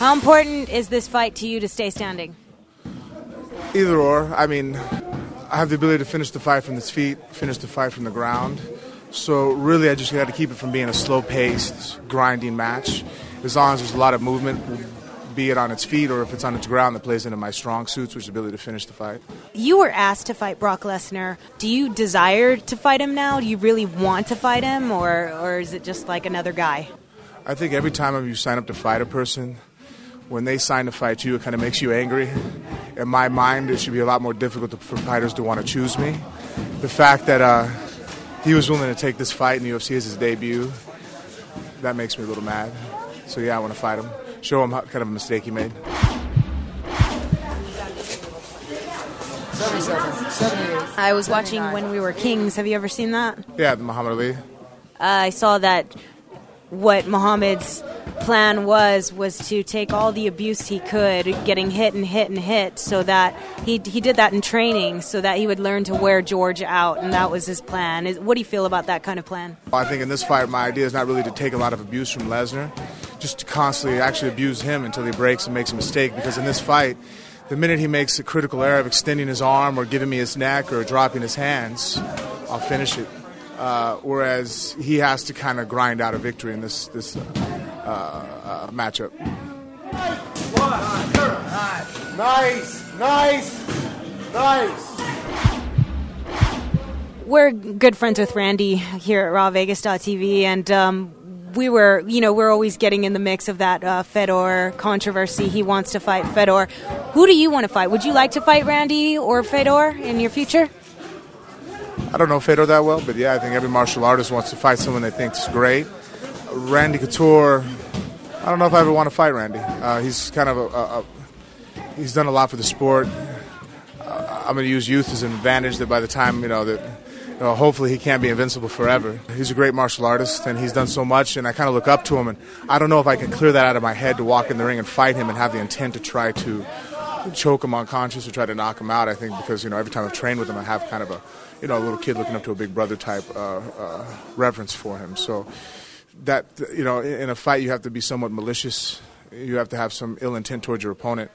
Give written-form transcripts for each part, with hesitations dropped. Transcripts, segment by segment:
How important is this fight to you to stay standing? Either or. I mean, I have the ability to finish the fight from his feet, finish the fight from the ground. So really, I just got to keep it from being a slow-paced, grinding match. As long as there's a lot of movement, be it on its feet or if it's on its ground, that plays into my strong suits, which is the ability to finish the fight. You were asked to fight Brock Lesnar. Do you desire to fight him now? Do you really want to fight him, or is it just like another guy? I think every time you sign up to fight a person, when they sign to fight you, it kind of makes you angry. In my mind, it should be a lot more difficult for fighters to want to choose me. The fact that he was willing to take this fight in the UFC as his debut, that makes me a little mad. So yeah, I want to fight him. Show him kind of a mistake he made. 70 seconds. 78. I was watching When We Were Kings. Have you ever seen that? Yeah, Muhammad Ali. I saw that what Muhammad's plan was to take all the abuse he could, getting hit and hit and hit, so that he did that in training so that he would learn to wear George out, and that was his plan. What do you feel about that kind of plan? I think in this fight, my idea is not really to take a lot of abuse from Lesnar, just to constantly actually abuse him until he breaks and makes a mistake, because in this fight, the minute he makes a critical error of extending his arm or giving me his neck or dropping his hands, I'll finish it. Whereas he has to kind of grind out a victory in this matchup. Nice. We're good friends with Randy here at RawVegas.tv, and we're always getting in the mix of that Fedor controversy. He wants to fight Fedor. Who do you want to fight? Would you like to fight Randy or Fedor in your future? I don't know Fedor that well, but yeah, I think every martial artist wants to fight someone they think is great. Randy Couture, I don't know if I ever want to fight Randy. He's kind of he's done a lot for the sport. I'm going to use youth as an advantage that by the time, hopefully he can't be invincible forever. He's a great martial artist, and he's done so much, and I kind of look up to him, and I don't know if I can clear that out of my head to walk in the ring and fight him and have the intent to try to choke him unconscious or try to knock him out. I think because, every time I've trained with him, I have kind of a little kid looking up to a big brother type reverence for him. So that, in a fight you have to be somewhat malicious. You have to have some ill intent towards your opponent.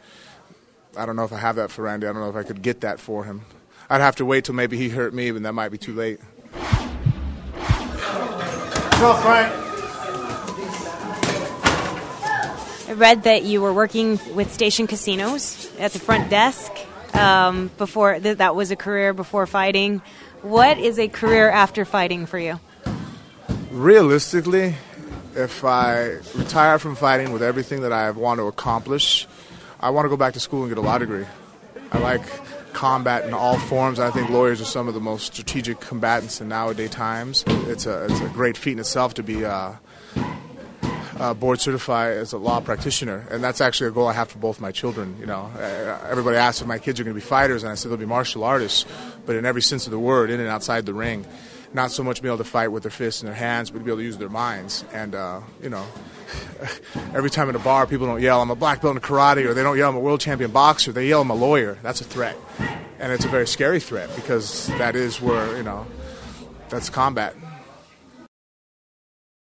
I don't know if I have that for Randy. I don't know if I could get that for him. I'd have to wait till maybe he hurt me, but that might be too late. Go, Frank. I read that you were working with Station Casinos at the front desk before. That was a career before fighting. What is a career after fighting for you? Realistically, if I retire from fighting with everything that I want to accomplish, I want to go back to school and get a law degree. I like combat in all forms. I think lawyers are some of the most strategic combatants in nowadays times. It's a great feat in itself to be board certified as a law practitioner, and that's actually a goal I have for both my children. Everybody asks if my kids are going to be fighters, and I said they'll be martial artists, but in every sense of the word, in and outside the ring. Not so much be able to fight with their fists and their hands, but to be able to use their minds. And every time in a bar, people don't yell, "I'm a black belt in karate," or they don't yell, "I'm a world champion boxer." They yell, "I'm a lawyer." That's a threat, and it's a very scary threat because that is where that's combat.